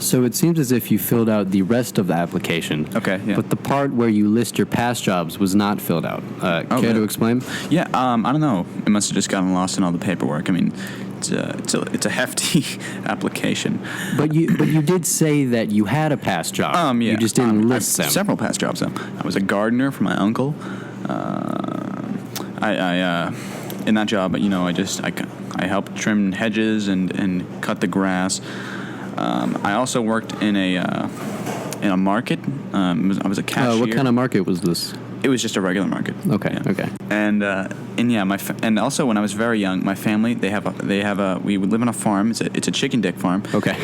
So it seems as if you filled out the rest of the application. Okay, yeah. But the part where you list your past jobs was not filled out. Care to explain? Yeah, I don't know. It must have just gotten lost in all the paperwork. I mean, it's a hefty application. But you did say that you had a past job. Yeah. You just didn't list them. Several past jobs, though. I was a gardener for my uncle. In that job, I helped trim hedges and cut the grass. I also worked in a market. I was a cashier. What kind of market was this? It was just a regular market. Okay. Yeah. Okay. And and also when I was very young, my family we would live on a farm. It's a chicken dick farm. Okay.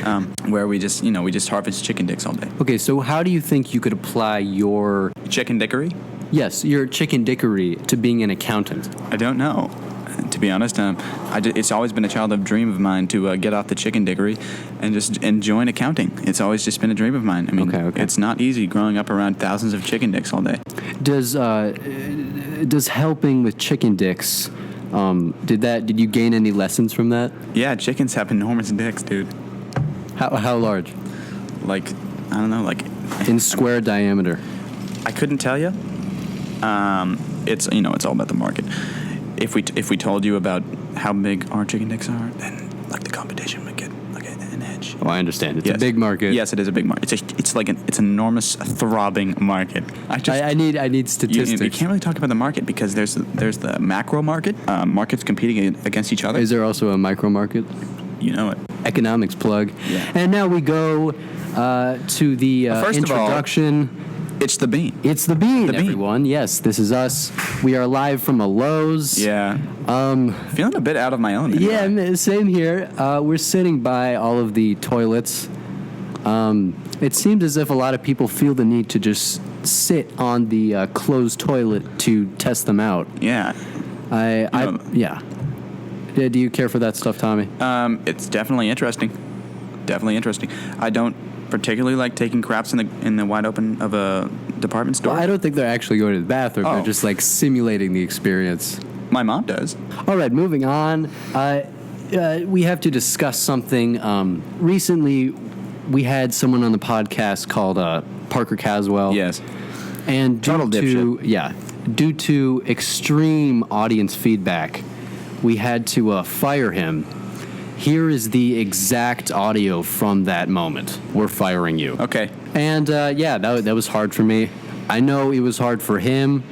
Where we just harvest chicken dicks all day. Okay. So how do you think you could apply your Chicken dickery? Yes, your chicken dickery to being an accountant? I don't know. To be honest, it's always been a childhood dream of mine to get off the chicken dickery and join accounting. It's always just been a dream of mine. I mean, It's not easy growing up around thousands of chicken dicks all day. Does helping with chicken dicks, did you gain any lessons from that? Yeah, chickens have enormous dicks, dude. How large? Like, I don't know, like in square diameter. I couldn't tell you. It's all about the market. If we told you about how big our chicken dicks are, then like the competition would get like an edge. Oh, I understand. It's a big market. Yes, it is a big market. It's an enormous throbbing market. I need statistics. You can't really talk about the market because there's the macro market. Markets competing against each other. Is there also a micro market? You know it. Economics plug. Yeah. And now we go to the introduction. It's the bean. It's the bean, everyone. Yes, this is us. We are live from a Lowe's. Yeah. Feeling a bit out of my element. Yeah, same here. We're sitting by all of the toilets. It seems as if a lot of people feel the need to just sit on the closed toilet to test them out. Yeah. Yeah. Do you care for that stuff, Tommy? It's definitely interesting. I don't particularly like taking craps in the wide open of a department store. Well, I don't think they're actually going to the bathroom. They're just like simulating the experience. My mom does. All right, moving on. We have to discuss something. Recently, we had someone on the podcast called Parker Caswell. Yes. And due to extreme audience feedback, we had to fire him. Here is the exact audio from that moment. We're firing you. Okay. And that was hard for me. I know it was hard for him.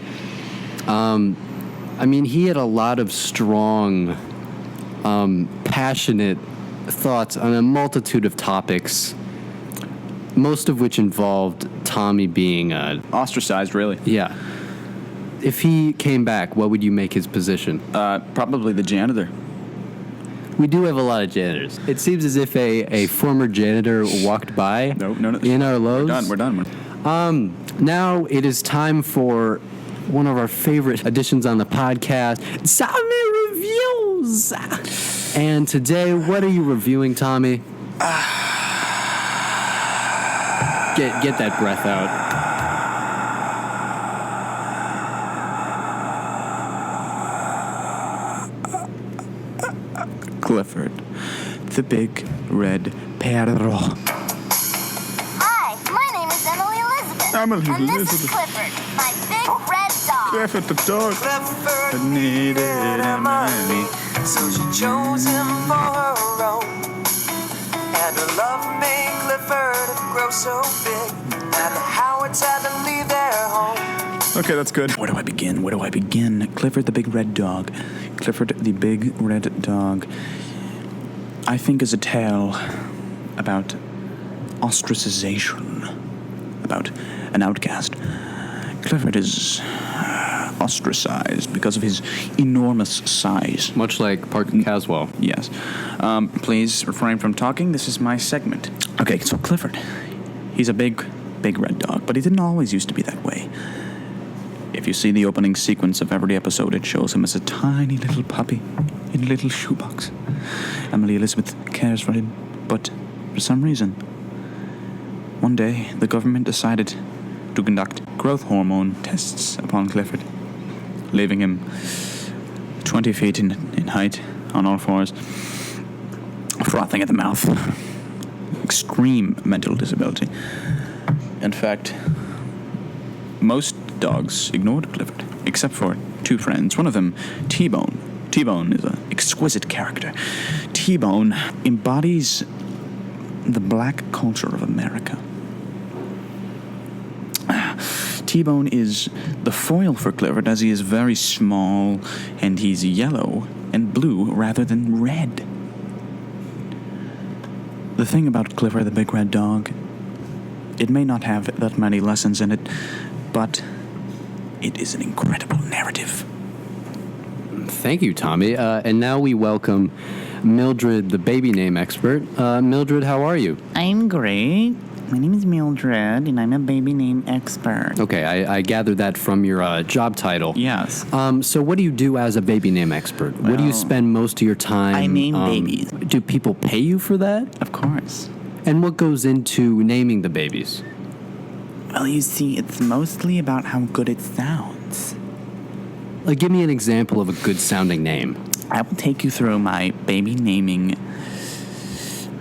I mean, he had a lot of strong, passionate thoughts on a multitude of topics, most of which involved Tommy being ostracized, really. Yeah. If he came back, what would you make his position? Probably the janitor. We do have a lot of janitors. It seems as if a former janitor walked by in our Lowe's. We're done. Now it is time for one of our favorite additions on the podcast, Tommy Reviews. And today, what are you reviewing, Tommy? Get that breath out. Clifford, the big red perro. Hi, my name is Emily Elizabeth. And this is Clifford, my big red dog. Clifford the dog. Clifford needed Emily, so she chose him for her own. And her love made Clifford grow so big that the Howards had to leave their home. Okay, that's good. Where do I begin? Clifford the big red dog. Clifford the big red dog, I think, is a tale about ostracization, about an outcast. Clifford is ostracized because of his enormous size. Much like Parker Caswell. Yes. Please refrain from talking. This is my segment. Okay, so Clifford, he's a big red dog, but he didn't always used to be that way. If you see the opening sequence of every episode, it shows him as a tiny little puppy in a little shoebox. Emily Elizabeth cares for him, but for some reason, one day the government decided to conduct growth hormone tests upon Clifford, leaving him 20 feet in height on all fours, frothing at the mouth. extreme mental disability. In fact, most dogs ignored Clifford, except for two friends. One of them, T-Bone. T-Bone is an exquisite character. T-Bone embodies the black culture of America. T-Bone is the foil for Clifford, as he is very small and he's yellow and blue rather than red. The thing about Clifford the Big Red Dog, it may not have that many lessons in it, but it is an incredible narrative. Thank you, Tommy. And now we welcome Mildred, the baby name expert. Mildred, how are you? I'm great. My name is Mildred, and I'm a baby name expert. Okay, I gathered that from your job title. Yes. So what do you do as a baby name expert? Where do you spend most of your time? I name babies. Do people pay you for that? Of course. And what goes into naming the babies? Well, you see, it's mostly about how good it sounds. Like, give me an example of a good-sounding name. I will take you through my baby naming...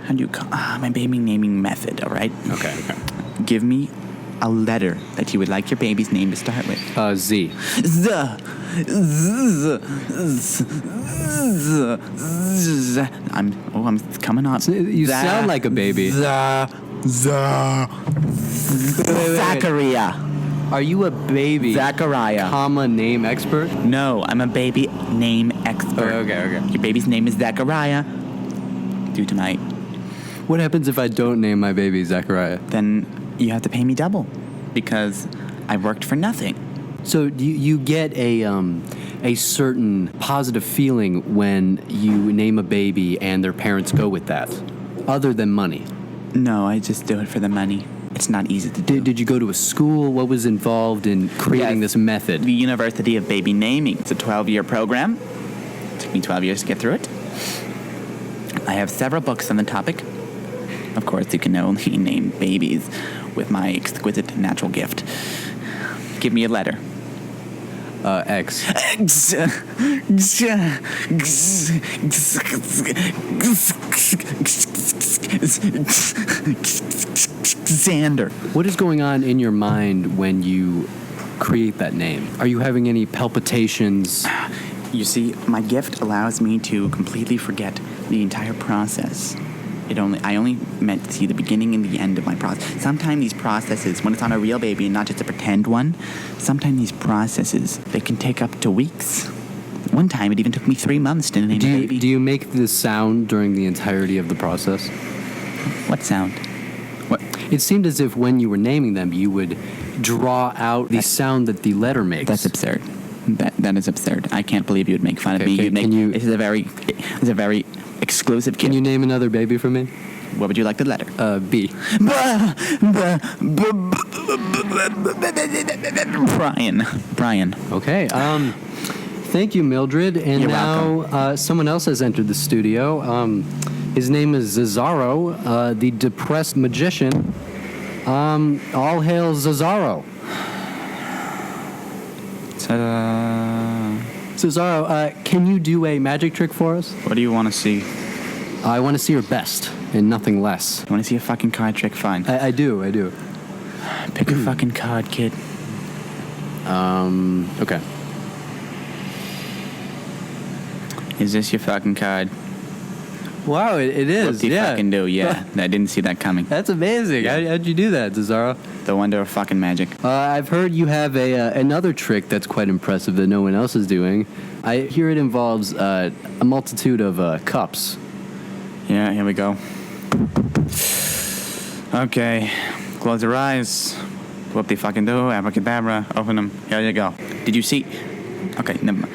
How do you call... my baby naming method, all right? Okay. Give me a letter that you would like your baby's name to start with. Z. I'm coming up. You sound like a baby. Zachariah. Are you a baby, Zachariah. comma, name expert? No, I'm a baby name expert. Okay. Your baby's name is Zachariah. Due tonight. What happens if I don't name my baby Zachariah? Then you have to pay me double because I worked for nothing. So you get a certain positive feeling when you name a baby and their parents go with that, other than money. No, I just do it for the money. It's not easy to do. Did you go to a school? What was involved in creating this method? The University of Baby Naming. It's a 12-year program. It took me 12 years to get through it. I have several books on the topic. Of course, you can only name babies with my exquisite natural gift. Give me a letter. X. Xander. What is going on in your mind when you create that name? Are you having any palpitations? You see, my gift allows me to completely forget the entire process. I only meant to see the beginning and the end of my process. Sometimes these processes, when it's on a real baby and not just a pretend one, sometimes these processes, they can take up to weeks. One time, it even took me 3 months to name a baby. Do you make this sound during the entirety of the process? What sound? What? It seemed as if when you were naming them, you would draw out the sound that the letter makes. That's absurd. That is absurd. I can't believe you would make fun of me. This is a very exclusive gift. Can you name another baby for me? What would you like the letter? B. Brian. Okay. Thank you, Mildred. And You're now someone else has entered the studio. His name is Cesaro, the depressed magician. All hail Cesaro. Ta-da. Cesaro, can you do a magic trick for us? What do you want to see? I want to see your best and nothing less. You want to see a fucking card trick? Fine. I do. Pick a fucking card, kid. Okay. Is this your fucking card? Wow, it is. What do you fucking do? Yeah, I didn't see that coming. That's amazing. Yeah. How'd you do that, Cesaro? The wonder of fucking magic. I've heard you have another trick that's quite impressive that no one else is doing. I hear it involves a multitude of cups. Yeah, here we go. Okay, close your eyes. Whoop de fucking do, abracadabra, open them. Here you go. Did you see? Okay, never mind.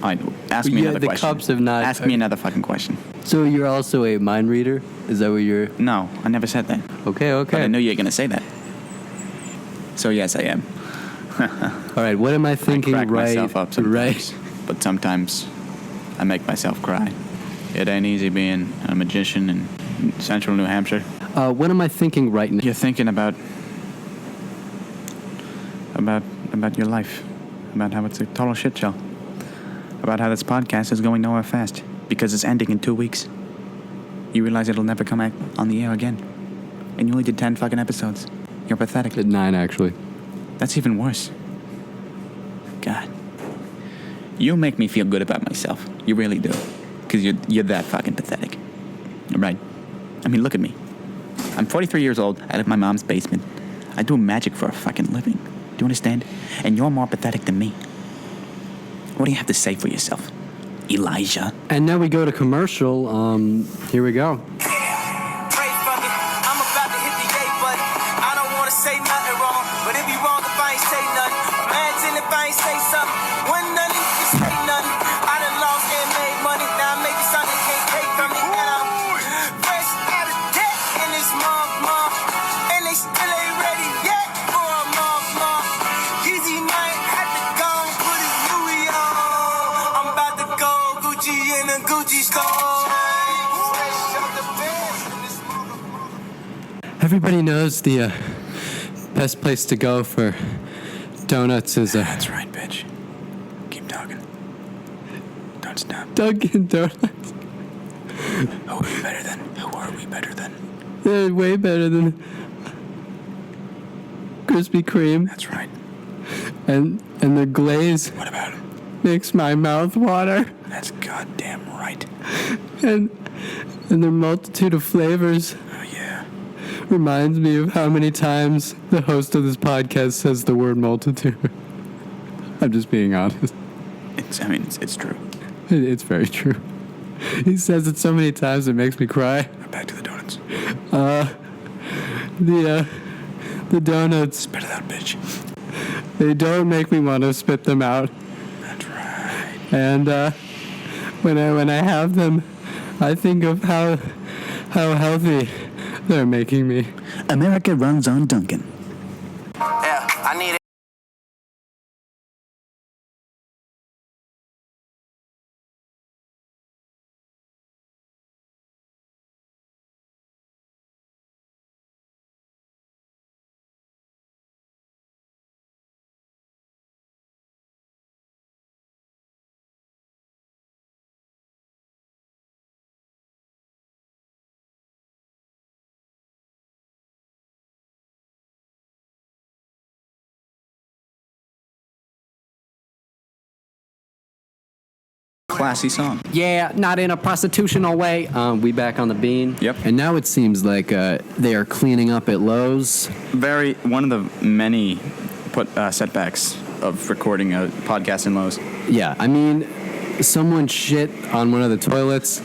All right, ask me another the question. cups have not... Ask me another fucking question. So you're also a mind reader? Is that what you're... No, I never said that. Okay. But I knew you were going to say that. So yes, I am. All right, what am I thinking I crack myself up sometimes, right? but sometimes I make myself cry. It ain't easy being a magician in central New Hampshire. What am I thinking right now? You're thinking about your life, about how it's a total shit show, about how this podcast is going nowhere fast because it's ending in 2 weeks. You realize it'll never come out on the air again. And you only did 10 fucking episodes. You're pathetic. Did 9, actually. That's even worse. God. You make me feel good about myself. You really do. Because you're that fucking pathetic. Right? I mean, look at me. I'm 43 years old, out of my mom's basement. I do magic for a fucking living. Do you understand? And you're more pathetic than me. What do you have to say for yourself, Elijah? And now we go to commercial. Here we go. Pray for me. I'm about to hit the gate, but I don't want to say nothing wrong. But it be wrong if I ain't say nothing. Imagine if I ain't say something. When none of you say nothing. I done lost and made money. Now I'm making something they can't take from me. And I'm fresh out of debt in this month. And they still ain't ready yet for a month. Yeezy might have to go and put his Louis on. I'm about to go Gucci in a Gucci store. Everybody knows the best place to go for donuts is That's right, bitch. Keep talking. Don't stop. Dunkin' Donuts. Who are we better than? Who are we better than? They're way better than Krispy Kreme. That's right. And the glaze What about him? makes my mouth water. That's goddamn right. And their multitude of flavors Oh, yeah. reminds me of how many times the host of this podcast says the word multitude. I'm just being honest. It's true. It's very true. He says it so many times it makes me cry. Back to the donuts. The donuts, Spit it out, bitch. they don't make me want to spit them out. That's right. And when I have them, I think of how healthy they're making me. America runs on Dunkin'. Yeah, I need it. Classy song. Yeah, not in a prostitutional way. We back on the bean. Yep. And now it seems like they are cleaning up at Lowe's. One of the many setbacks of recording a podcast in Lowe's. Yeah, I mean, someone shit on one of the toilets.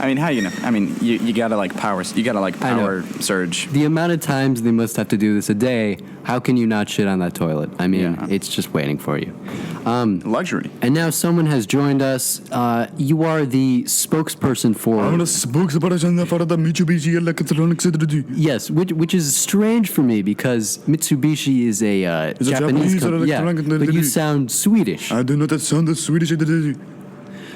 I mean, how you know? I mean, you gotta like power. You gotta like power surge. The amount of times they must have to do this a day, how can you not shit on that toilet? I mean, Yeah. it's just waiting for you. Luxury. And now someone has joined us. You are the spokesperson for... I'm a spokesperson for the Mitsubishi Electronics Industry. Yes, which is strange for me because Mitsubishi is a Japanese company. Yeah, electronic but you industry. sound Swedish. I do not sound Swedish.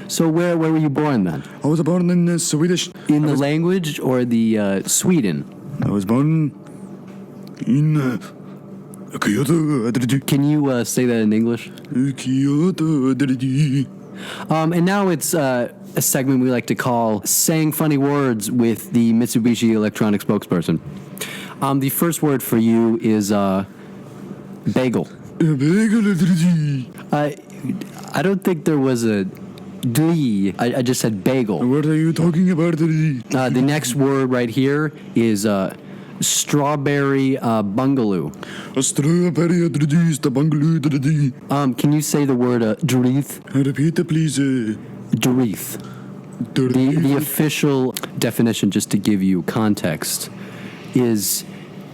So where were you born then? I was born in Swedish. In the language or the Sweden? I was born in Kyoto. Can you say that in English? Kyoto. And now it's a segment we like to call Saying Funny Words with the Mitsubishi Electronic spokesperson. The first word for you is bagel. I don't think there was a D. I just said bagel. What are you talking about? The next word right here is strawberry bungaloo. A strawberry bungaloo. Can you say the word dreith? Repeat, please. Dreith. The official definition, just to give you context, is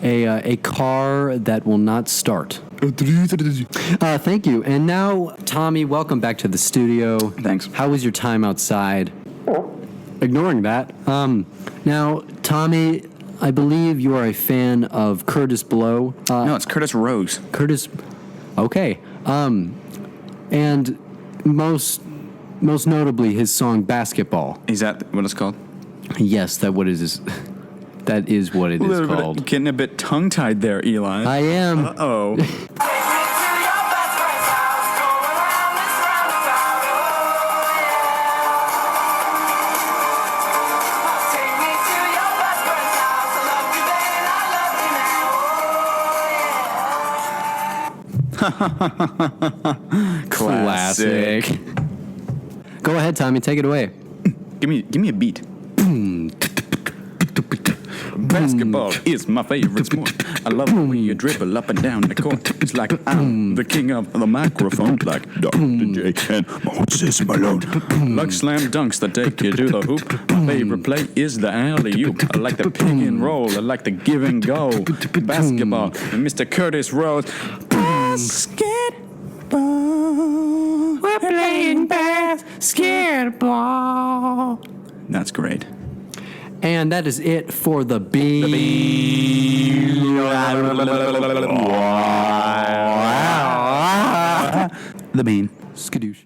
a car that will not start. Thank you. And now, Tommy, welcome back to the studio. Thanks. How was your time outside? Ignoring that. Now, Tommy, I believe you are a fan of Kurtis Blow. No, it's Curtis Rose. Kurtis. Okay. And most notably, his song "Basketball." Is that what it's called? Yes, that what it is. That is what it is called. Getting a bit tongue-tied there, Eli. I am. Uh-oh. Classic. Go ahead, Tommy. Take it away. Give me a beat. Basketball is my favorite sport. I love the way you dribble up and down the court. It's like I'm the king of the microphone, like Dr. J and Moses Malone. Like slam dunks that take you to the hoop. My favorite play is the alley-oop. I like the pick and roll. I like the give and go. Basketball and Mr. Kurtis Rose. Basketball. We're playing basketball. That's great. And that is it for the bean. The bean. Skadoosh.